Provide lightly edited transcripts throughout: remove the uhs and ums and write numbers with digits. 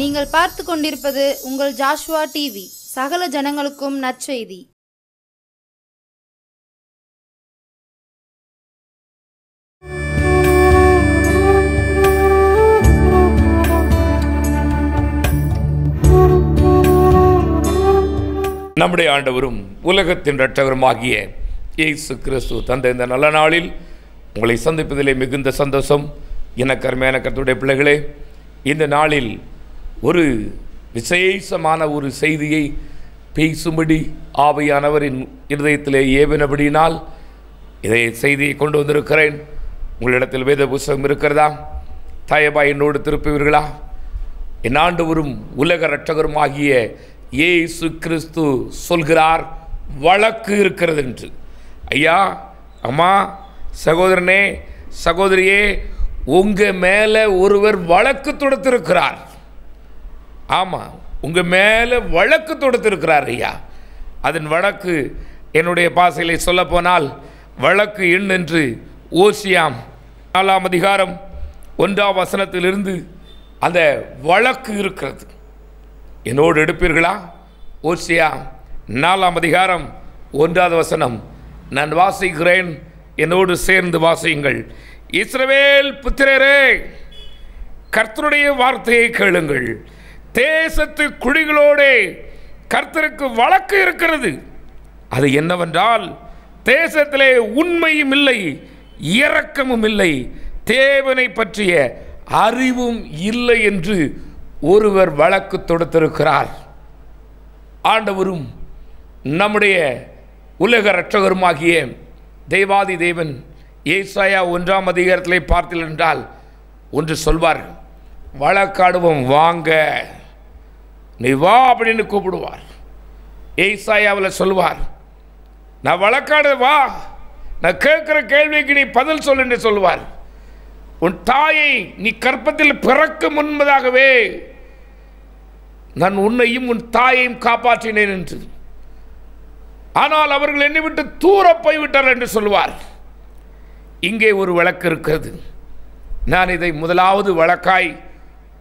நீங்கள் பார்த்து கொண்டிருப்பது உங்கள் ஜாஷுவா டிவி. சகல ஜனங்களுக்கும் நற்செய்தி. நம்முடைய ஆண்டவரும் உலகத்தின் இரட்சகருமாகிய இயேசு கிறிஸ்து தந்த இந்த நல்ல நாளில் உங்களை சந்திப்பதிலே மிகுந்த சந்தோஷம். எனக்கு அருமையான கர்த்தருடைய பிள்ளைகளே, இந்த நாளில் ஒரு விசேஷமான ஒரு செய்தியை பேசும்படி ஆவியானவரின் இருதயத்திலே ஏவினபடியினால் இதை செய்தியை கொண்டு வந்திருக்கிறேன். உங்களிடத்தில் வேத புஸ்தகம் இருக்கிறதா? தயவா என்னோடு திருப்புவீர்களா? என் ஆண்டவரும் உலக இரட்சகருமாகிய இயேசு கிறிஸ்து சொல்கிறார், வழக்கு இருக்கிறது என்று. ஐயா, அம்மா, சகோதரனே, சகோதரியே, உங்கள் மேலே ஒருவர் வழக்கு தொடுத்திருக்கிறார். ஆமாம், உங்கள் மேலே வழக்கு தொடுத்திருக்கிறார் ஐயா. அதன் வழக்கு என்னுடைய பாசையிலே சொல்லப்போனால் வழக்கு என்று ஓசியாம் 4ஆம் அதிகாரம் 1ஆம் வசனத்திலிருந்து அந்த வழக்கு இருக்கிறது. என்னோடு எடுப்பீர்களா? ஓசியா 4ஆம் அதிகாரம் 1ஆவது வசனம் நான் வாசிக்கிறேன், என்னோடு சேர்ந்து வாசியுங்கள். இஸ்ரவேல் புத்திரரே, கர்த்தருடைய வார்த்தையை கேளுங்கள். தேசத்து குடிகளோடே கர்த்தருக்கு வழக்கு இருக்கிறது. அது என்னவென்றால், தேசத்திலே உண்மையும் இல்லை, இரக்கமும் இல்லை, தேவனை பற்றிய அறிவும் இல்லை என்று ஒருவர் வழக்கு தொடுத்திருக்கிறார். ஆண்டவரும் நம்முடைய உலக இரட்சகருமாகிய தேவாதி தேவன் ஏசாயா 1ஆம் அதிகாரத்திலே பார்த்தீர்கள் என்றால் ஒன்று சொல்வார், வழக்காடுவோம் வாங்க, நீ வா அப்படின்னு கூப்பிடுவார். ஏசாயாவில் சொல்வார், நான் வழக்காடு வா, நான் கேட்குற கேள்விக்கு நீ பதில் சொல் என்று சொல்வார். உன் தாயை நீ கற்பத்தில் பிறக்க முன்பதாகவே நான் உன்னையும் உன் தாயையும் காப்பாற்றினேன் என்று. ஆனால் அவர்கள் என்னை விட்டு தூர போய்விட்டார் என்று சொல்வார். இங்கே ஒரு வழக்கு இருக்கிறது. நான் இதை முதலாவது வழக்காய்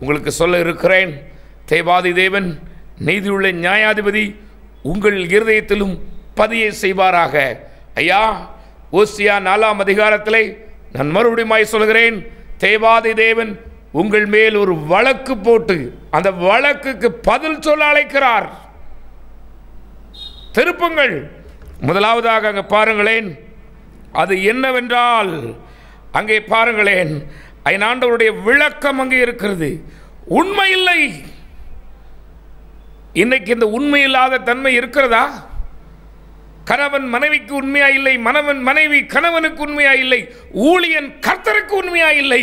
உங்களுக்கு சொல்ல இருக்கிறேன். தேவாதி தேவன், நீதியுள்ள நியாயாதிபதி உங்கள் இருதயத்திலும் பதியை செய்வாராக. ஐயா, ஓசியா 4ஆம் அதிகாரத்திலே நான் மறுபடியும் சொல்கிறேன், தேவாதி தேவன் உங்கள் மேல் ஒரு வழக்கு போட்டு அந்த வழக்குக்கு பதில் சொல்ல அழைக்கிறார். திருப்புங்கள். முதலாவதாக அங்கே பாருங்களேன், அது என்னவென்றால் அங்கே பாருங்களேன், ஆண்டவருடைய விளக்கம் அங்கே இருக்கிறது. உண்மை இல்லை. இன்னைக்கு இந்த உண்மை இல்லாத தன்மை இருக்கிறதா? கணவன் மனைவிக்கு உண்மையா இல்லை, மனைவி கணவனுக்கு உண்மையா இல்லை, ஊழியன் கர்த்தருக்கு உண்மையா இல்லை,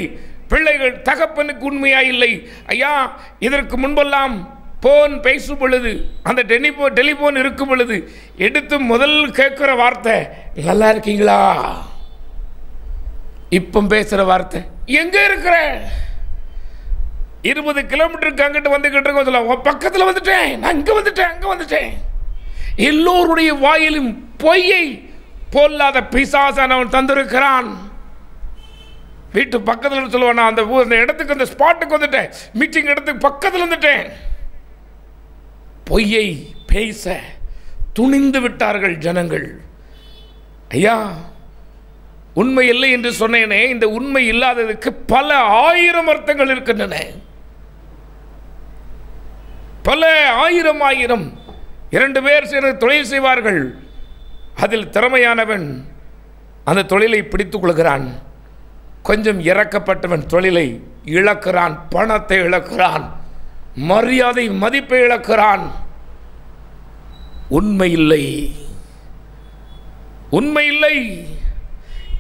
பிள்ளைகள் தகப்பனுக்கு உண்மையா இல்லை. ஐயா, இதற்கு முன்பெல்லாம் போன் பேசும் பொழுது, அந்த டெலிஃபோன் இருக்கும் பொழுது எடுத்து முதல் கேட்குற வார்த்தை நல்லா இருக்கீங்களா? இப்போ பேசுகிற வார்த்தை எங்கே இருக்கிற? 20 கிலோமீட்டருக்கு அங்கிட்டு வந்துக்கிட்டு இருக்க சொல்ல, பக்கத்தில் வந்துட்டேன், நான் இங்கே வந்துட்டேன், அங்கே வந்துட்டேன். எல்லோருடைய வாயிலும் பொய்யை போல்லாத பிசாசானவன் தந்திருக்கிறான். வீட்டு பக்கத்தில் சொல்லுவான், அந்த இடத்துக்கு, அந்த ஸ்பாட்டுக்கு வந்துட்டேன், மீட்டிங் இடத்துக்கு பக்கத்தில் வந்துட்டேன். பொய்யை பேச துணிந்து விட்டார்கள் ஜனங்கள். ஐயா, உண்மை இல்லை என்று சொன்னேனே, இந்த உண்மை இல்லாததுக்கு பல ஆயிரம் அர்த்தங்கள் இருக்கின்றன. பல ஆயிரம் 2 பேர் சேர்ந்து தொழில் செய்வார்கள். அதில் திறமையானவன் அந்த தொழிலை பிடித்துக் கொள்கிறான். கொஞ்சம் இறக்கப்பட்டவன் தொழிலை இழக்கிறான், பணத்தை இழக்கிறான், மரியாதை மதிப்பை இழக்கிறான். உண்மை இல்லை, உண்மை இல்லை.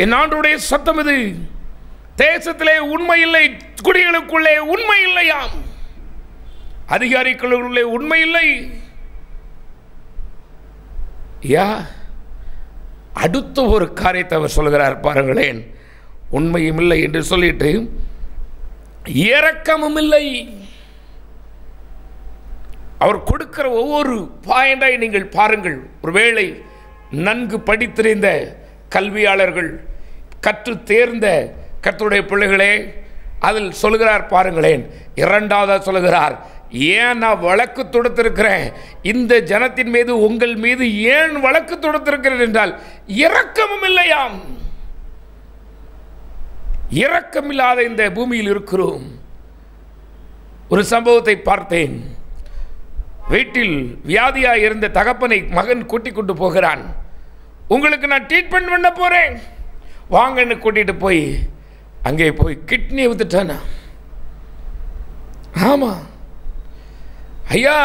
என் ஆண்டவருடைய சத்தம் இது. தேசத்திலே உண்மை இல்லை, குடிகளுக்குள்ளே உண்மை இல்லையாம், அதிகாரிகளுக்குள்ளே உண்மை இல்லை. அடுத்த ஒரு காரியத்தை அவர் சொல்கிறார் பாருங்களேன், உண்மையும் இல்லை என்று சொல்லிட்டு இரக்கமும் இல்லை. அவர் கொடுக்கிற ஒவ்வொரு பாயிண்டை நீங்கள் பாருங்கள். ஒருவேளை நன்கு படித்திருந்த கல்வியாளர்கள், கற்று தேர்ந்த கர்த்தருடைய பிள்ளைகளே, அதில் சொல்கிறார் பாருங்களேன். இரண்டாவதாக சொல்கிறார், ஏன் நான் வழக்கு தொடுத்திருக்கிறேன், இந்த ஜனத்தின் மீது உங்கள் மீது ஏன் வழக்கு தொடுத்திருக்கிறேன் என்றால் இரக்கமும் இல்லையாம். இரக்கமில்லாத இந்த பூமியில் இருக்கிறோம். ஒரு சம்பவத்தை பார்த்தேன். வீட்டில் வியாதியாக இருந்த தகப்பனை மகன் கூட்டிக் கொண்டு போகிறான். உங்களுக்கு நான் ட்ரீட்மெண்ட் பண்ண போறேன் வாங்கன்னு கூட்டிட்டு போய் அங்கே போய் கிட்னி ஊத்துட்டானா. ஆமா ஐயா,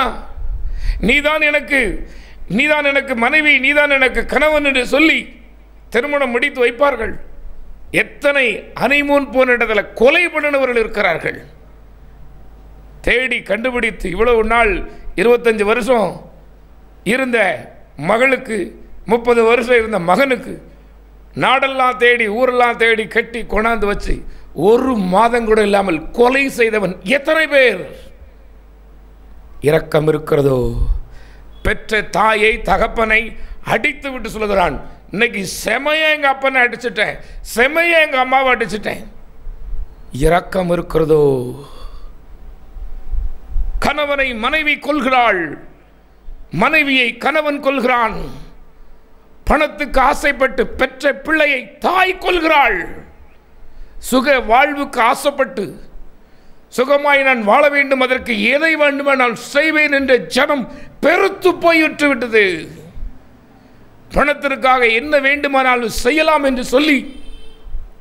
நீதான் எனக்கு மனைவி, நீதான் எனக்கு கணவன் என்று சொல்லி திருமணம் முடித்து வைப்பார்கள். எத்தனை ஹனிமூன் போன இடத்துல கொலை பண்ணினவர்கள் இருக்கிறார்கள். தேடி கண்டுபிடித்து இவ்வளவு நாள் 25 வருஷம் இருந்த மகளுக்கு, 30 வருஷம் இருந்த மகனுக்கு நாடெல்லாம் தேடி ஊரெல்லாம் தேடி கட்டி கொண்டாந்து வச்சு ஒரு மாதம் கூட இல்லாமல் கொலை செய்தவன் எத்தனை பேர்? இரக்கம் இருக்கிறதோ? பெற்ற தாயை தகப்பனை அடித்து விட்டு சொல்லுகிறான், இன்னைக்கு செமையா எங்க அப்பனை அடிச்சுட்டேன், செமையா எங்க அம்மாவை அடிச்சுட்டேன். இரக்கம் இருக்கிறதோ? கணவனை மனைவி கொல்கிறாள், மனைவியை கணவன் கொல்கிறான். பணத்துக்கு ஆசைப்பட்டு பெற்ற பிள்ளையை தாய் கொல்கிறாள். சுக வாழ்வுக்கு ஆசைப்பட்டு சுகமாய் நான் வாழ வேண்டும், அதற்கு எதை வேண்டுமே நான் செய்வேன் என்ற ஜனம் பெருத்து போய்விட்டு விட்டது. பணத்திற்காக என்ன வேண்டுமானாலும் செய்யலாம் என்று சொல்லி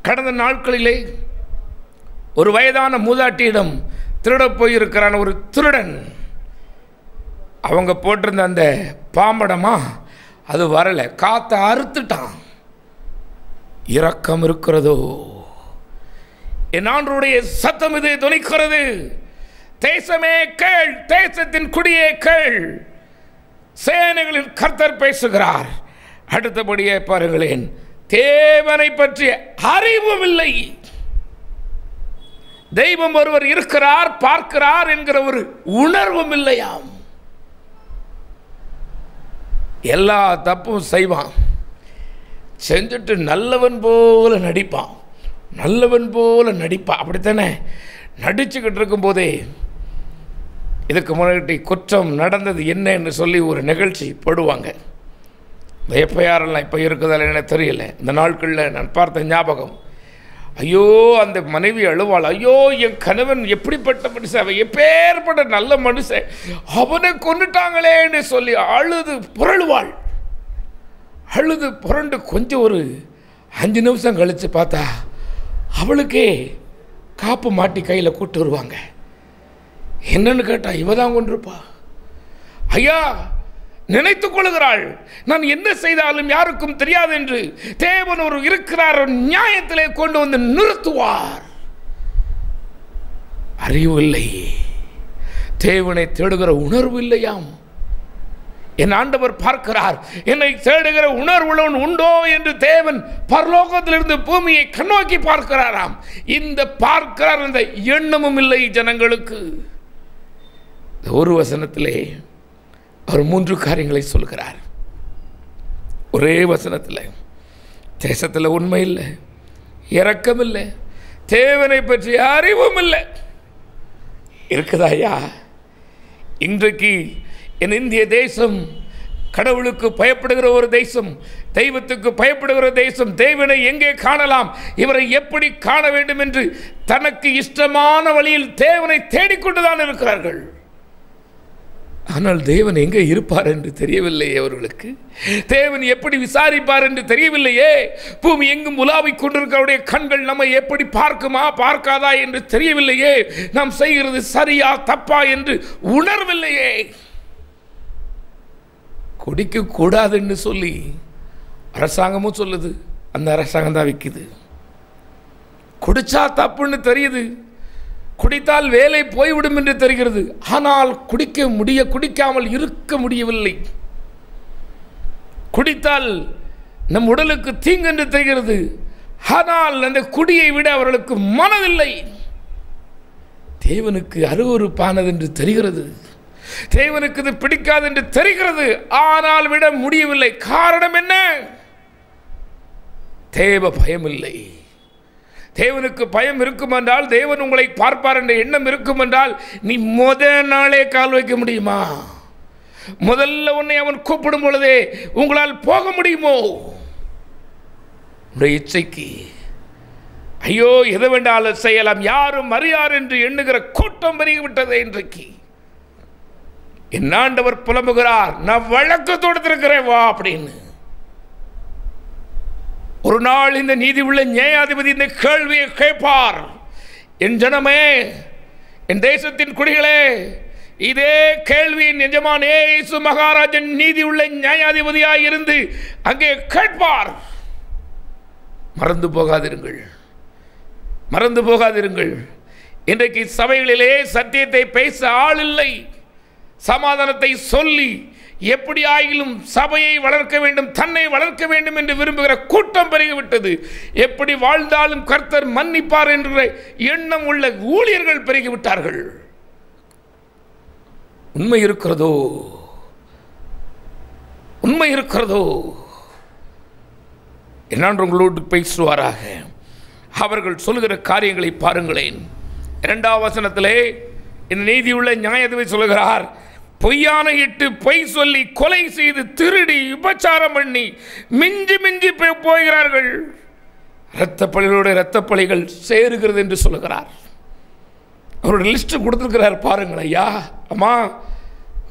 கடந்த நாட்களிலே ஒரு வயதான மூதாட்டியிடம் திருட போயிருக்கிறான் ஒரு திருடன். அவங்க போட்டிருந்த அந்த பாம்படமா அது வரலை, காத்த அறுத்துட்டான். இரக்கம் இருக்கிறதோ? என் ஆண்டவருடைய சத்தம் இது துணிக்கிறது. தேசமே கேள், தேசத்தின் குடியே கேள், சேனைகளின் கர்த்தர் பேசுகிறார். அடுத்தபடியே பாருங்களேன், தேவனை பற்றிய அறிவும் இல்லை. தெய்வம் ஒருவர் இருக்கிறார், பார்க்கிறார் என்கிற ஒரு உணர்வும் இல்லையாம். எல்லா தப்பும் செய்வான், செஞ்சுட்டு நல்லவன் போல நடிப்பான், நல்லவன் போல நடிப்பான். அப்படித்தானே நடிச்சுக்கிட்டு இருக்கும் போதே இதுக்கு முன்னாடி குற்றம் நடந்தது என்னன்னு சொல்லி ஒரு நிகழ்ச்சி போடுவாங்க. எப்போ யாரெல்லாம் இப்போ இருக்குதால எனக்கு தெரியல. இந்த நாட்களில் நான் பார்த்த ஞாபகம், ஐயோ அந்த மனைவி அழுவாள், ஐயோ என் கணவன் எப்படிப்பட்ட மனுஷன், அவன் எப்பேற்பட்ட நல்ல மனுஷன், அவனை கொண்டுட்டாங்களேன்னு சொல்லி அழுது புரளுவாள். அழுது புரண்டு கொஞ்சம் ஒரு 5 நிமிஷம் கழித்து பார்த்தா அவளுக்கே காப்பு மாட்டி கையில் கூட்டு வருவாங்க. என்னன்னு கேட்டா இவ தான் கொண்டிருப்பா. ஐயா நினைத்துக் கொள்கிறாள், நான் என்ன செய்தாலும் யாருக்கும் தெரியாது என்று. தேவன் ஒரு இருக்கிறார், நியாயத்திலே கொண்டு வந்து நிறுத்துவார். அறிவு இல்லை, தேவனை தேடுகிற உணர்வு இல்லையாம். என் ஆண்டவர் பார்க்கிறார், என்னை தேடுகிற உணர்வுள்ளவன் உண்டோ என்று தேவன் பரலோகத்திலிருந்து பூமியை கண்ணோக்கி பார்க்கிறாராம். இந்த பார்க்கிறார் இந்த எண்ணமும் இல்லை ஜனங்களுக்கு. ஒரு வசனத்திலே அவர் 3 காரியங்களை சொல்கிறார். ஒரே வசனத்தில் தேசத்தில் உண்மை இல்லை, இரக்கம் இல்லை, தேவனை பற்றிய அறிவும் இல்லை. இருக்குதாயா? இன்றைக்கு என் இந்திய தேசம் கடவுளுக்கு பயப்படுகிற ஒரு தேசம், தெய்வத்துக்கு பயப்படுகிற தேசம். தேவனை எங்கே காணலாம், இவரை எப்படி காண வேண்டும் என்று தனக்கு இஷ்டமான வழியில் தேவனை தேடிக்கொண்டுதான் இருக்கிறார்கள். ஆனால் தேவன் எங்கே இருப்பார் என்று தெரியவில்லையே அவர்களுக்கு. தேவன் எப்படி விசாரிப்பார் என்று தெரியவில்லையே. பூமி எங்கும் உலாவிக் கொண்டிருக்கிறவருடைய கண்கள் நம்மை எப்படி பார்க்குமா பார்க்காதா என்று தெரியவில்லையே. நாம் செய்கிறது சரியா தப்பா என்று உணர்வில்லையே. குடிக்க கூடாதுன்னு சொல்லி அரசாங்கமும் சொல்லுது, அந்த அரசாங்கம் தான் விற்குது. குடிச்சா தப்புன்னு தெரியுது, குடித்தால் வேலை போய்விடும் என்று தெரிகிறது. ஆனால் குடிக்காமல் இருக்க முடியவில்லை. குடித்தால் நம் உடலுக்கு தீங்கு என்று தெரிகிறது. ஆனால் அந்த குடியை விட அவர்களுக்கு மனதில்லை. தேவனுக்கு அருவருப்பானது என்று தெரிகிறது, தேவனுக்கு இது பிடிக்காது என்று தெரிகிறது, ஆனால் விட முடியவில்லை. காரணம் என்ன? தேவ பயம் இல்லை. தேவனுக்கு பயம் இருக்கும் என்றால், தேவன் உங்களை பார்ப்பார் என்ற எண்ணம் இருக்கும் என்றால், நீ நாளே கால் வைக்க முடியுமா? முதல்ல உன்னை அவன் கூப்பிடும் பொழுதே உங்களால் போக முடியுமோ? உடைய இச்சைக்கு ஐயோ எதை வேண்டாலும் செய்யலாம், யாரும் அறியார் என்று எண்ணுகிற கூட்டம் பெருகிவிட்டது. இன்றைக்கு என் ஆண்டவர் புலம்புகிறார், நான் வழக்கு தொடுத்திருக்கிறேன் வா அப்படின்னு. ஒரு நாள் இந்த நீதி உள்ள நியாயாதிபதி இந்த கேள்வியை கேட்பார். என் ஜனமே, என் தேசத்தின் குடிகளே, இதே கேள்வியின் எஜமான் இயேசு மகாராஜன் நீதி உள்ள நியாயாதிபதியாக இருந்து அங்கே கேட்பார். மறந்து போகாதிருங்கள், மறந்து போகாதிருங்கள். இன்றைக்கு சபைகளிலே சத்தியத்தை பேச ஆள் இல்லை. சமாதானத்தை சொல்லி எப்படி ஆகிலும் சபையை வளர்க்க வேண்டும், தன்னை வளர்க்க வேண்டும் என்று விரும்புகிற கூட்டம் பெருகிவிட்டது. எப்படி வாழ்ந்தாலும் கர்த்தர் மன்னிப்பார் என்ற எண்ணம் உள்ள ஊழியர்கள் பெருகிவிட்டார்கள். உண்மை இருக்கிறதோ? உண்மை இருக்கிறதோ? என்னான்று உங்களோடு பேசுவாராக. அவர்கள் சொல்லுகிற காரியங்களை பாருங்களேன். 2ஆம் வசனத்திலே இந்த நீதியுள்ள நியாயாதிபதி சொல்லுகிறார், பொய்யான இட்டு பொய் சொல்லி கொலை செய்து திருடி விபச்சாரம் பண்ணி மிஞ்சி மிஞ்சி போகிறார்கள். இரத்தப்பழிகளுடைய இரத்தப்பழிகள் சேருகிறது என்று சொல்லுகிறார். அவருடைய லிஸ்ட் கொடுத்துருக்கிறார் பாருங்கள். ஐயா அம்மா,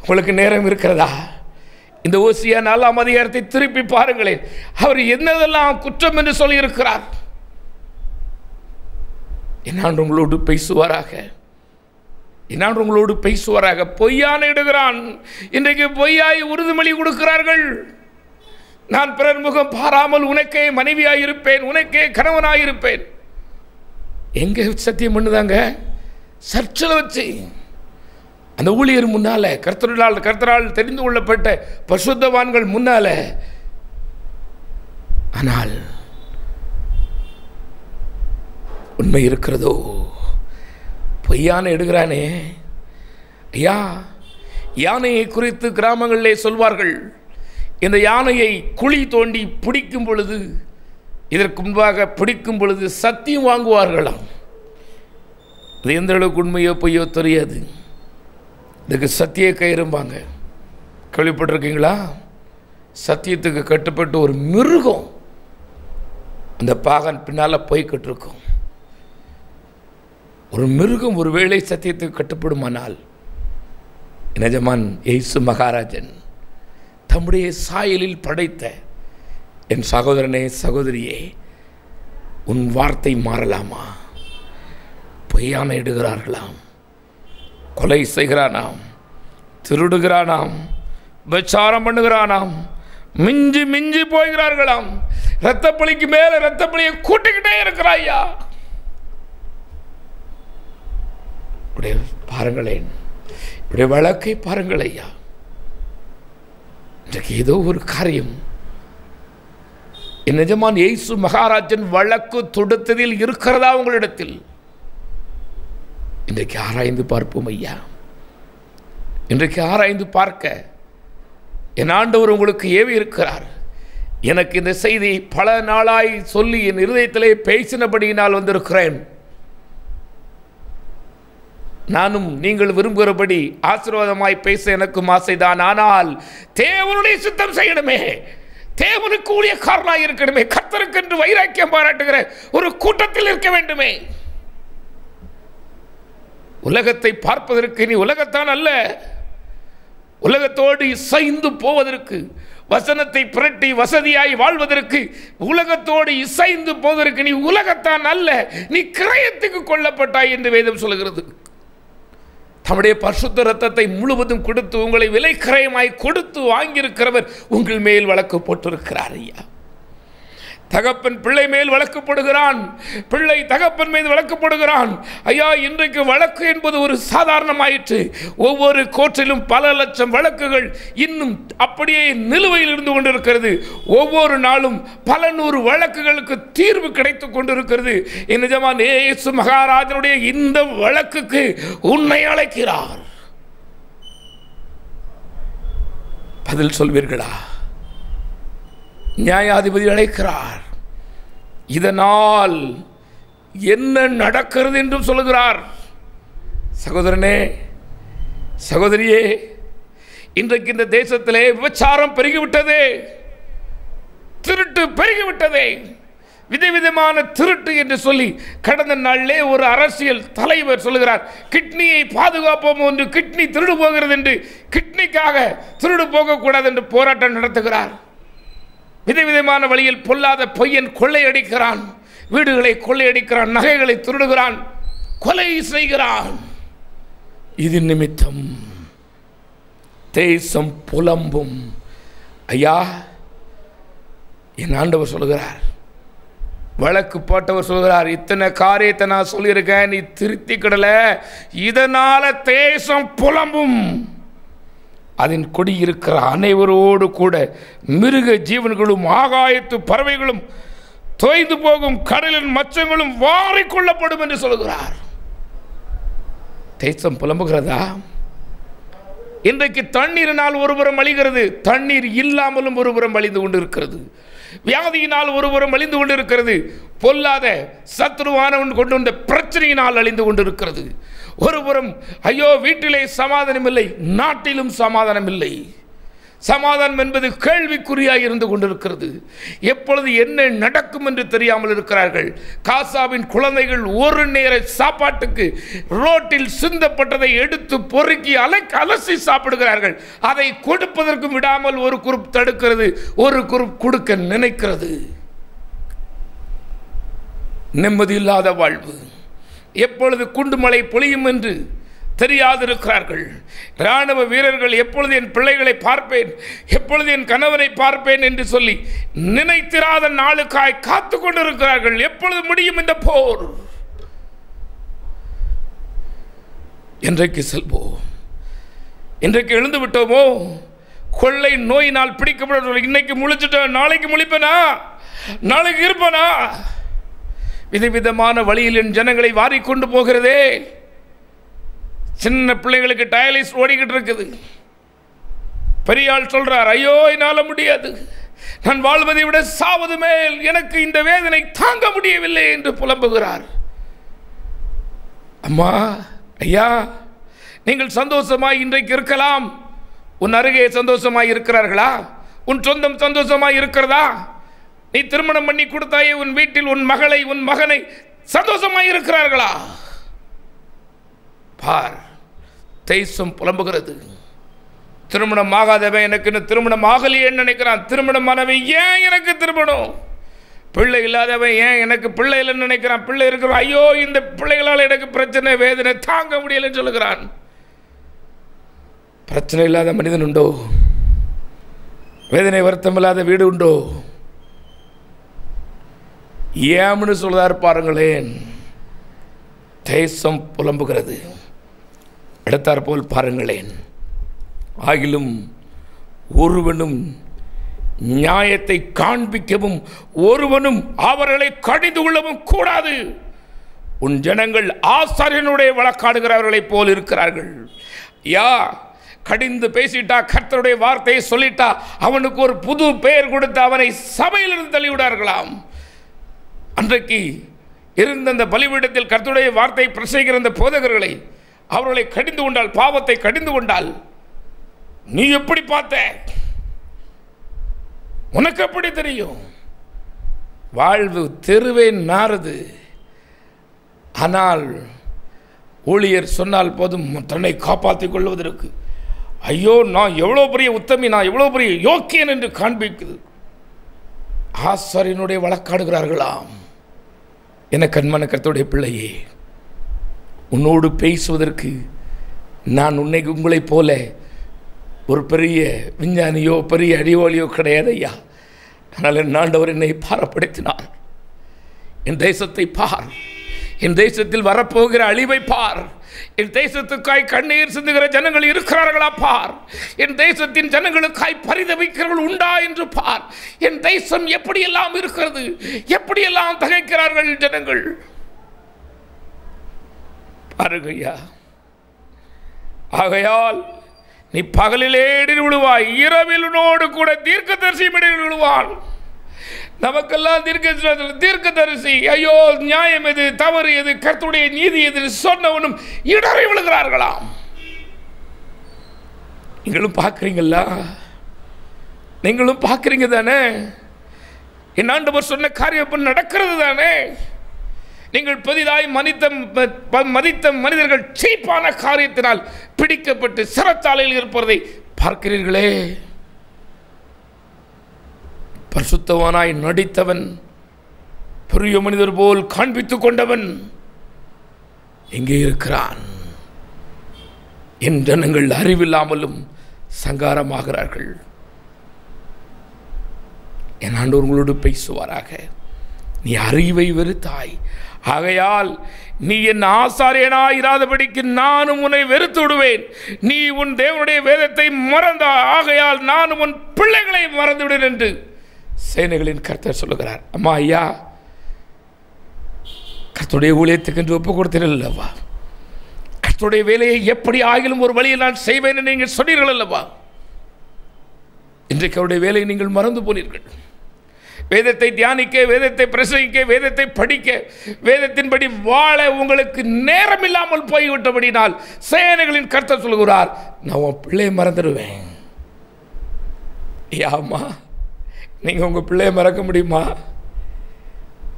உங்களுக்கு நேரம் இருக்கிறதா? இந்த ஓசியா 4ஆம் அதிகாரத்தை திருப்பி பாருங்களேன். அவர் என்னதெல்லாம் குற்றம் என்று சொல்லியிருக்கிறார். என்னாண்டு உங்களோடு பேசுவாராக, என்னாண்டு உங்களோடு பேசுவாராக. பொய்யான இடுகிறான். இன்றைக்கு பொய்யாய் உறுதிமொழி கொடுக்கிறார்கள். நான் பிறர் முகம் பாராமல் உனக்கே மனைவியாயிருப்பேன், உனக்கே கணவனாயிருப்பேன். எங்கே சத்தியம் பண்ணுதாங்க? சர்ச்சில் வச்சு அந்த ஊழியர் முன்னால, கர்த்தரால் தெரிந்து கொள்ளப்பட்ட பரிசுத்தவான்கள் முன்னால. ஆனால் உண்மை இருக்கிறதோ? பொய்யான எடுகிறானே. ஐயா, யானையை குறித்து கிராமங்களிலே சொல்வார்கள், இந்த யானையை குழி தோண்டி பிடிக்கும் பொழுது, இதற்கு முன்பாக பிடிக்கும் பொழுது சத்தியம் வாங்குவார்களாம். இது எந்த அளவுக்கு உண்மையோ பொய்யோ தெரியாது. இதுக்கு சத்திய கயிறும்பாங்க. கேள்விப்பட்டிருக்கீங்களா? சத்தியத்துக்கு கட்டுப்பட்டு ஒரு மிருகம் அந்த பாகன் பின்னால் போய்கிட்டு இருக்கும். ஒரு மிருகம் ஒரு வேளை சத்தியத்துக்கு கட்டுப்படுமானால், எஜமான் இயேசு மகாராஜன் தம்முடைய சாயலில் படைத்த என் சகோதரனே சகோதரியே, உன் வார்த்தை மாறலாமா? பொய்யான இடுகிறார்களாம், கொலை செய்கிறானாம், திருடுகிறானாம், விபச்சாரம் பண்ணுகிறானாம், மிஞ்சி மிஞ்சி போகிறார்களாம். இரத்தப்பழிக்கு மேல இரத்தப்பழியை கூட்டிக்கிட்டே இருக்கிறாயா. பாருங்களேன், இப்படி வழக்கை பாருங்கள் ஐயா. இன்றைக்கு ஏதோ ஒரு காரியம் என் எஜமான் இயேசு மகாராஜன் வழக்கு தொடுத்ததில் இருக்கிறதா உங்களிடத்தில்? இன்றைக்கு ஆராய்ந்து பார்ப்போம் ஐயா. இன்றைக்கு ஆராய்ந்து பார்க்க என் ஆண்டவர் உங்களுக்கு ஏவி இருக்கிறார். எனக்கு இந்த செய்தி பல நாளாய் சொல்லி என் இருதயத்திலே பேசினபடியினால் வந்திருக்கிறேன். நானும் நீங்கள் விரும்புகிறபடி ஆசீர்வாதமாய் பேச எனக்கும் ஆசைதான். ஆனால் தேவனுடைய சித்தம் செய்யணுமே, தேவனுக்கு ஊழியக்காரனாய் இருக்கணுமே, கர்த்தருக்கென்று வைராக்கியம் பாராட்டுகிற ஒரு கூட்டத்தில் இருக்க வேண்டுமே. உலகத்தை பார்ப்பதற்கு நீ உலகத்தான் அல்ல, உலகத்தோடு இசைந்து போவதற்கு, வசனத்தை புரட்டி வசதியாய் வாழ்வதற்கு, உலகத்தோடு இசைந்து போவதற்கு நீ உலகத்தான் அல்ல, நீ கிரயத்துக்கு கொல்லப்பட்டாய் என்று வேதம் சொல்கிறது. தம்முடைய பரிசுத்த இரத்தத்தை முழுவதும் கொடுத்து உங்களை விலை கிரயமாய் கொடுத்து வாங்கியிருக்கிறவர் உங்கள் மேல் வழக்கு போட்டிருக்கிறார் ஐயா. தகப்பன் பிள்ளை மேல் வழக்குப்படுகிறான், பிள்ளை தகப்பன் மீது வழக்குப்படுகிறான். ஐயா, இன்றைக்கு வழக்கு என்பது ஒரு சாதாரணமாயிற்று. ஒவ்வொரு கோர்ட்டிலும் பல லட்சம் வழக்குகள் இன்னும் அப்படியே நிலுவையில் இருந்து கொண்டிருக்கிறது. ஒவ்வொரு நாளும் பல நூறு வழக்குகளுக்கு தீர்வு கிடைத்துக் கொண்டிருக்கிறது. நிஜமான இயேசு மகாராஜனுடைய இந்த வழக்குக்கு உன்னை அழைக்கிறார். பதில் சொல்வீர்களா? நியாயாதிபதி அழைக்கிறார். இதனால் என்ன நடக்கிறது என்றும் சொல்லுகிறார். சகோதரனே, சகோதரியே, இன்றைக்கு இந்த தேசத்திலே விபச்சாரம் பெருகிவிட்டதே, திருட்டு பெருகிவிட்டதே, விதவிதமான திருட்டு என்று சொல்லி கடந்த நாளிலே ஒரு அரசியல் தலைவர் சொல்லுகிறார், கிட்னியை பாதுகாப்போம் என்று, கிட்னி திருடு போகிறது என்று, கிட்னிக்காக திருடு போகக்கூடாது என்று போராட்டம் நடத்துகிறார். விதவிதமான வழியில் பொல்லாத பொய்யன் கொள்ளையடிக்கிறான், வீடுகளை கொள்ளையடிக்கிறான், நகைகளை திருடுகிறான், கொலை செய்கிறான். இது நிமித்தம் தேசம் புலம்பும். ஐயா, என் ஆண்டவர் சொல்லுகிறார், வழக்கு போட்டவர் சொல்கிறார், இத்தனை காரியத்தை நான் சொல்லியிருக்கேன், நீ திருத்திக்கிடல, இதனால தேசம் புலம்பும். அதன் குடியிருக்கிற அனைவரோடு கூட மிருக ஜீவன்களும் ஆகாயத்து பறவைகளும் தோய்ந்து போகும் கடலின் மச்சங்களும் வாரிக்கொள்ளப்படும் என்று சொல்கிறார். தேசம் புலம்புகிறதா? இன்றைக்கு தண்ணீரினால் ஒருபுறம் அழிகிறது, தண்ணீர் இல்லாமலும் ஒருபுறம் அழிந்து கொண்டிருக்கிறது. வியாதியினால் ஒருபுறம் அழிந்து கொண்டிருக்கிறது, பொல்லாத சத்ருவானவன் கொண்டு வந்த பிரச்சனையினால் அழிந்து கொண்டிருக்கிறது. ஒருபுறம் ஐயோ வீட்டிலே சமாதானம் இல்லை, நாட்டிலும் சமாதானம் இல்லை. சமாதானம் என்பது கேள்விக்குறியாய் இருந்து கொண்டிருக்கிறது. எப்பொழுது என்ன நடக்கும் என்று தெரியாமல் இருக்கிறார்கள். காசாவின் குழந்தைகள் ஒரு நேர சாப்பாட்டுக்கு ரோட்டில் சிந்தப்பட்டதை எடுத்து பொறுக்கி அலசி சாப்பிடுகிறார்கள். அதை கொடுப்பதற்கும் விடாமல் ஒரு குரூப் தடுக்கிறது, ஒரு குரூப் கொடுக்க நினைக்கிறது. நிம்மதியில்லாத வாழ்வு. எப்பொழுது குண்டுமழை பொழியும் என்று தெரியாதிருக்கிறார்கள். இராணுவ வீரர்கள் எப்பொழுது என் பிள்ளைகளை பார்ப்பேன், எப்பொழுது என் கணவனை பார்ப்பேன் என்று சொல்லி நினைத்திராத நாளுக்காய் காத்து கொண்டிருக்கிறார்கள். எப்பொழுது முடியும் இந்த போர்? இன்றைக்கு செல்வோம், இன்றைக்கு எழுந்து விட்டோமோ? கொள்ளை நோயினால் பிடிக்கப்பட்ட இன்னைக்கு முழிச்சிட்டோம், நாளைக்கு முழிப்பனா, நாளைக்கு இருப்பனா? விதவிதமான வழியில் என் ஜனங்களை வாரிக்கொண்டு போகிறதே. சின்ன பிள்ளைகளுக்கு டயாலிசிஸ் ஓடிக்கிட்டு இருக்குது. பெரியாள் சொல்றார், ஐயோ என்னால் முடியாது, நான் வாழ்வதை விட சாவது மேல், எனக்கு இந்த வேதனை தாங்க முடியவில்லை என்று புலம்புகிறார். அம்மா, ஐயா, நீங்கள் சந்தோஷமாய் இன்றைக்கு இருக்கலாம். உன் அருகே சந்தோஷமாய் இருக்கிறார்களா? உன் சொந்தம் சந்தோஷமாய் இருக்கிறதா? நீ திருமணம் பண்ணி கொடுத்தாயே உன் வீட்டில் உன் மகளை உன் மகனை சந்தோஷமாய் இருக்கிறார்களா? பார், தேசம் புலம்புகிறது. திருமணம் ஆகாதவன் எனக்கு இன்னும் திருமணம் ஆகலையேன்னு நினைக்கிறான். திருமணம் ஆனவன் ஏன் எனக்கு திருமணம்? பிள்ளை இல்லாதவன் ஏன் எனக்கு பிள்ளை இல்லைன்னு நினைக்கிறான். பிள்ளை இருக்கிறவன் ஐயோ இந்த பிள்ளைகளால் எனக்கு பிரச்சனை வேதனை தாங்க முடியலன்னு சொல்லுகிறான். பிரச்சனை இல்லாத மனிதன் உண்டோ? வேதனை வருத்தம் இல்லாத வீடு உண்டோ? ஏம்னு சொல்றார் பாருங்களேன். தேசம் புலம்புகிறது. அடுத்தாற் போல் பாருங்களேன். ஆகிலும் ஒருவனும் நியாயத்தை காண்பிக்கவும் ஒருவனும் அவர்களை கடிந்து கொள்ளவும் கூடாது. உன் ஜனங்கள் ஆசாரியனுடைய வழக்காடுகிறவர்களைப் போல் இருக்கிறார்கள். யா கடிந்து பேசிட்டா, கர்த்தருடைய வார்த்தையை சொல்லிட்டா, அவனுக்கு ஒரு புது பெயர் கொடுத்து அவனை சபையிலிருந்து தள்ளிவிடார்களாம். அன்றைக்கு இருந்த அந்த பலிபீடத்தில் கர்த்தருடைய வார்த்தையை பிரசங்கிக்கிற அந்த போதகர்களை, அவர்களை கடிந்து கொண்டால், பாவத்தை கடிந்து கொண்டால், நீ எப்படி பார்த்த, உனக்கு எப்படி தெரியும்? வாழ்வு தெருவே நாறுது. ஆனால் ஊழியர் சொன்னால் போதும் தன்னை காப்பாற்றிக் கொள்வதற்கு, ஐயோ நான் எவ்வளோ பெரிய உத்தமி, நான் எவ்வளோ பெரிய யோக்கியன் என்று காண்பிக்குது. ஆசாரியனுடைய வழக்காடுகிறார்களாம். என கண்மான கர்த்தருடைய பிள்ளையே, உன்னோடு பேசுவதற்கு நான் உங்களைப் போல ஒரு பெரிய விஞ்ஞானியோ பெரிய அறிவாளியோ கிடையாது ஐயா. ஆனால் என் ஆண்டவர் என்னை பாரப்படுத்தினார். என் தேசத்தை பார், என் தேசத்தில் வரப்போகிற அழிவை பார், என் தேசத்துக்காய் கண்ணீர் சிந்துகிற ஜனங்கள் இருக்கிறார்களா பார், என் தேசத்தின் ஜனங்களுக்காய் பரிதவிக்கிறவர்கள் உண்டா என்று பார். என் தேசம் எப்படியெல்லாம் இருக்கிறது, எப்படியெல்லாம் தகைக்கிறார்கள் ஜனங்கள் பாருங்கய்யா. ஆகையால் நீ பகலிலே இடறி விழுவாய், இரவில் உன்னோடு கூட தீர்க்கதரிசி இடறி விழுவான். நமக்கெல்லாம் தீர்க்கதரிசி ஐயோ நியாயம் எது தவறு எது கர்த்தருடைய நீதி எது சொன்னவனும் இடறி விழுகிறார்களாம். நீங்களும் பார்க்குறீங்களா? நீங்களும் பார்க்குறீங்க தானே? என் ஆண்டவர் சொன்ன காரியம் நடக்கிறது தானே? நீங்கள் புதிதாய் மதித்த மனிதர்கள் சீப்பான காரியத்தினால் பிடிக்கப்பட்டு சிறைச்சாலையில் இருப்பதை பார்க்கிறீர்களே. பரிசுத்தவானாய் நடித்தவன், பெரிய மனிதர் போல் காண்பித்துக் கொண்டவன் எங்கே இருக்கிறான்? என் ஜனங்கள் அறிவில்லாமலும் சங்காரமாகிறார்கள். என் ஆண்டவர் உங்களோடு பேசுவாராக. நீ அறிவை வெறுத்தாய், ஆகையால் நீ என் ஆசாரியனாய் இராதபடிக்கு நானும் உன்னை வெறுத்து விடுவேன். நீ உன் தேவனுடைய வேதத்தை மறந்தாய், ஆகையால் நானும் உன் பிள்ளைகளை மறந்து விடுவேன் என்று சேனைகளின் கர்த்தர் சொல்லுகிறார். அம்மா ஐயா, கர்த்தருடைய ஊழியத்துக்கு என்று ஒப்பு கொடுத்தீர்கள் அல்லவா? கர்த்தருடைய வேலையை எப்படி ஆகிலும் ஒரு வழியில் நான் செய்வேன் என்று நீங்கள் சொன்னீர்கள் அல்லவா? இன்றைக்கு அவருடைய வேலையை நீங்கள் மறந்து போனீர்கள். வேதத்தை தியானிக்க, வேதத்தை பிரசங்கிக்க, வேதத்தை படிக்க, வேதத்தின்படி வாழ உங்களுக்கு நேரம் இல்லாமல் போய்விட்டபடினால் சேனைகளின் கர்த்தர் சொல்கிறார், நான் உன் பிள்ளையை மறந்துடுவேன். ஐயாம்மா, நீங்கள் உங்கள் பிள்ளையை மறக்க முடியுமா?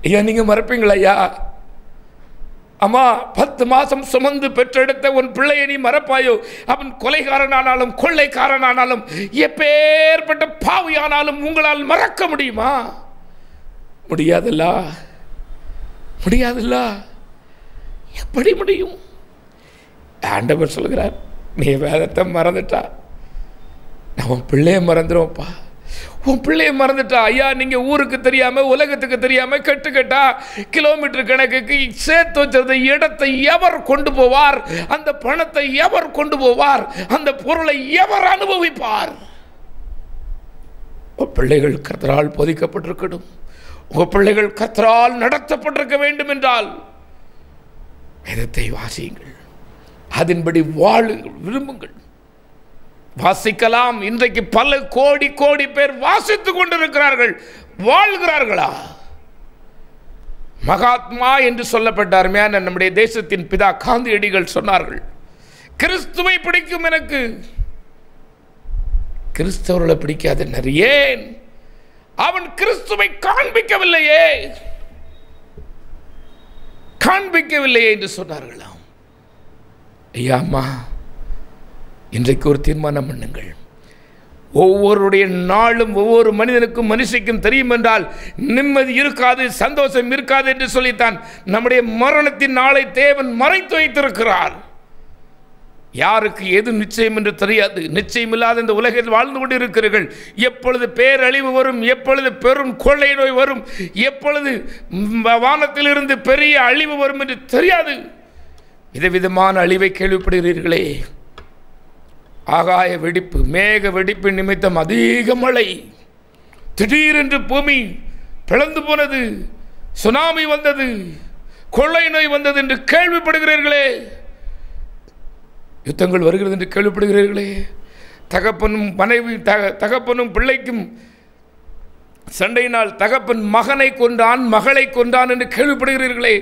ஐயா, நீங்கள் மறப்பீங்களா? ஐயா அம்மா, 10 மாதம் சுமந்து பெற்றெடுத்த உன் பிள்ளையை நீ மறப்பாயோ? அவன் கொலைகாரனானாலும் கொள்ளைக்காரனானாலும் எப்பேற்பட்ட பாவியானாலும் உங்களால் மறக்க முடியுமா? முடியாதுல்ல, முடியாதுல்ல. எப்படி முடியும்? ஆண்டவர் சொல்கிறார், நீ வேதத்தை மறந்துட்டா நான் உன் பிள்ளையை மறந்துடுவோம்ப்பா. உன் பிள்ளையை மறந்துட்டா ஐயா, நீங்கள் ஊருக்கு தெரியாமல் உலகத்துக்கு தெரியாமல் கட்டுக்கட்டா கிலோமீட்டர் கணக்குக்கு சேர்த்து வச்சதை இடத்தை எவர் கொண்டு போவார்? அந்த பணத்தை எவர் கொண்டு போவார்? அந்த பொருளை எவர் அனுபவிப்பார்? உங்கள் பிள்ளைகள் கர்த்தரால் போதிக்கப்பட்டிருக்கணும். உங்கள் பிள்ளைகள் கர்த்தரால் நடத்தப்பட்டிருக்க வேண்டும் என்றால் வேதத்தை வாசியுங்கள், அதன்படி வாழுங்கள், விரும்புங்கள். வாசிக்கலாம். இன்றைக்கு பல கோடி கோடி பேர் வாசித்துக் கொண்டிருக்கிறார்கள், வாழ்கிறார்களா? மகாத்மா என்று சொல்லப்பட்ட அருமையான நம்முடைய தேசத்தின் பிதா காந்தியடிகள் சொன்னார்கள், கிறிஸ்துவை பிடிக்கும் எனக்கு, கிறிஸ்தவர்களை பிடிக்காத ஏன்? அவன் கிறிஸ்துவை காண்பிக்கவில்லையே, காண்பிக்கவில்லையே என்று சொன்னார்களாம். ஐயா அம்மா, இன்றைக்கு ஒரு தீர்மானம் பண்ணுங்கள். ஒவ்வொருடைய நாளும் ஒவ்வொரு மனிதனுக்கும் மனுஷிக்கும் தெரியும் என்றால் நிம்மதி இருக்காது, சந்தோஷம் இருக்காது என்று சொல்லித்தான் நம்முடைய மரணத்தின் நாளை தேவன் மறைத்து வைத்திருக்கிறார். யாருக்கு எது நிச்சயம் என்று தெரியாது. நிச்சயமில்லாத இந்த உலகில் வாழ்ந்து கொண்டிருக்கிறீர்கள். எப்பொழுது பேரழிவு வரும், எப்பொழுது பெரும் கொள்ளை நோய் வரும், எப்பொழுது வானத்திலிருந்து பெரிய அழிவு வரும் என்று தெரியாது. விதவிதமான அழிவை கேள்விப்படுகிறீர்களே. ஆகாய வெடிப்பு, மேக வெடிப்பு நிமித்தம் அதிக மழை, திடீரென்று பூமி பிளந்து போனது, சுனாமி வந்தது, கொள்ளை நோய் வந்தது என்று கேள்விப்படுகிறீர்களே. யுத்தங்கள் வருகிறது என்று கேள்விப்படுகிறீர்களே. தகப்பனும் மனைவி, தகப்பனும் பிள்ளைக்கும் சண்டையினால் தகப்பன் மகனை கொன்றான், மகளை கொன்றான் என்று கேள்விப்படுகிறீர்களே.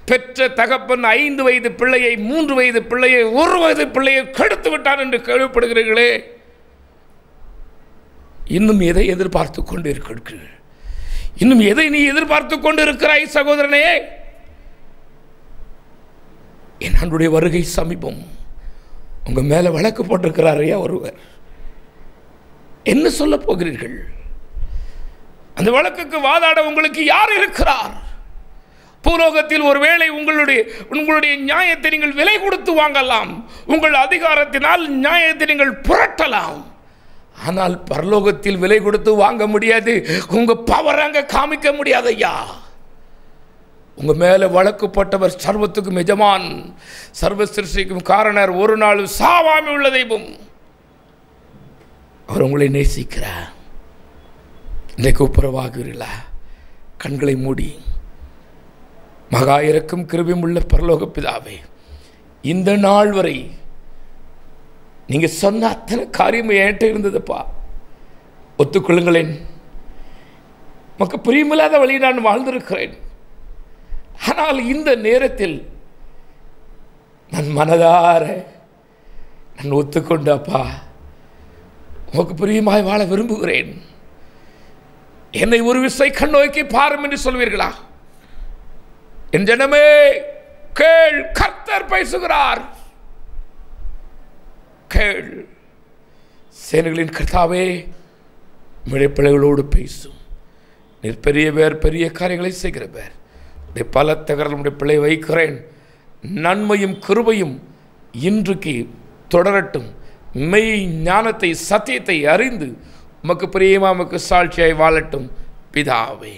பெற்ற தகப்பன் 5 வயது பிள்ளையை, 3 வயது பிள்ளையை, 1 வயது பிள்ளையை கெடுத்து விட்டான் என்று கேள்விப்படுகிறீர்களே. இன்னும் எதை எதிர்பார்த்து கொண்டு இருக்கிறீர்கள்? இன்னும் எதை நீ எதிர்பார்த்து கொண்டு இருக்கிறாய் சகோதரனே? என் ஆண்டுடைய வருகை சமீபம். உங்க மேல வழக்கு போட்டிருக்கிறார் ஐயா ஒருவர். என்ன சொல்ல போகிறீர்கள்? அந்த வழக்குக்கு வாதாட உங்களுக்கு யார் இருக்கிறார்? பூலோகத்தில் ஒருவேளை உங்களுடைய நியாயத்தை நீங்கள் விலை கொடுத்து வாங்கலாம், உங்கள் அதிகாரத்தினால் நியாயத்தை நீங்கள் புரட்டலாம். ஆனால் பரலோகத்தில் விலை கொடுத்து வாங்க முடியாது. உங்க பவர் அங்க காமிக்க முடியாது ஐயா. உங்க மேல வழக்கு போட்டவர் சர்வத்துக்கும் எஜமான், சர்வ சிருஷ்டிக்கும் காரணர், ஒரு நாள் சாவாமை உள்ள தெய்வம். அவர் உங்களை நேசிக்கிறார். இன்றைக்கு ஒப்புரவாகிறீர்களா? கண்களை மூடி, மகா இரக்கம் கிருபையும் உள்ள பரலோக பிதாவே, இந்த நாள் வரை நீங்க சொன்ன அத்தனை காரியம் என்கிட்ட இருந்ததுப்பா. ஒத்துக்கொள்ளுங்களேன், உமக்கு பிரியமில்லாத வழியை நான் வாழ்ந்திருக்கிறேன். ஆனால் இந்த நேரத்தில் நான் மனதார நான் ஒத்துக்கொண்டு அப்பா உமக்கு பிரியமாய் வாழ விரும்புகிறேன், என்னை ஒரு விசை கண்ணோக்கி பாரும் என்று சொல்வீர்களா? என் ஜனமே கேள், கர்த்தர் பேசுகிறார், கேள். சேனைகளின் கர்த்தாவே உம்முடைய பிள்ளைகளோடு பேசும். நீர் பெரிய காரியங்களை செய்கிற பேர். பல தகரலுடைய பிள்ளை வைக்கிறேன். நன்மையும் கிருபையும் இன்றைக்கு தொடரட்டும். மெய் ஞானத்தை சத்தியத்தை அறிந்து உமக்கு பிரியமா உமக்கு சாட்சியாய் வாழட்டும் பிதாவே.